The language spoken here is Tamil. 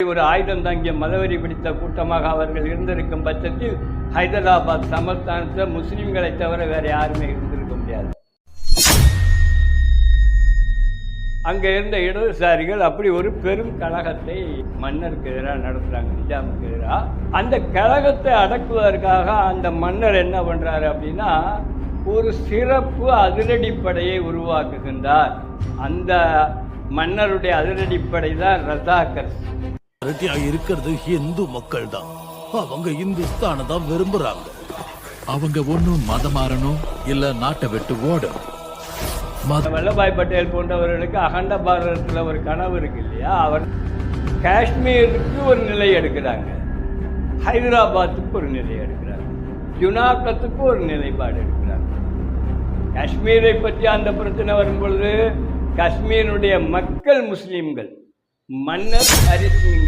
ஒரு ஆயுதம் தாங்கிய மதவெறி பிடித்த கூட்டமாக அவர்கள் இருந்திருக்கும் பட்சத்தில் ஹைதராபாத் சமஸ்தானத்தில் முஸ்லிம்களை தவிர வேற யாருமே இருந்திருக்க முடியாது. அங்கே இருந்த இடதுசாரிகள் அப்படி ஒரு பெரும் கழகத்தை மன்னருக்கு எதிராக நடத்துகிறாங்க, நிஜாமுக்கு எதிராக. அந்த கழகத்தை அடக்குவதற்காக அந்த மன்னர் என்ன பண்ணுறாரு அப்படின்னா, ஒரு சிறப்பு அதிரடிப்படையை உருவாக்குகின்றார். அந்த மன்னருடைய அதிரடிப்படை தான் ரஜாக்கர். இருக்கிறது இந்து மக்கள் தான். அவங்க இந்துஸ்தான தான் விரும்புறாங்க. அவங்க ஒன்னும் மதம் மாறணும் இல்ல நாட்டை விட்டு ஓடும். வல்லபாய் பட்டேல் போன்றவர்களுக்கு அகண்ட பாரதத்தில் ஒரு கனவு இருக்கு இல்லையா, அவர் காஷ்மீருக்கு ஒரு நிலை எடுக்கிறாங்க, ஹைதராபாத்துக்கு ஒரு நிலை எடுக்கிறாங்க, ஜுனாகத்துக்கு ஒரு நிலைப்பாடு எடுக்கிறாங்க. காஷ்மீரை பற்றி அந்த பிரச்சனை வரும்பொழுது காஷ்மீருடைய மக்கள் முஸ்லீம்கள், மன்னர் ஹரிசிங்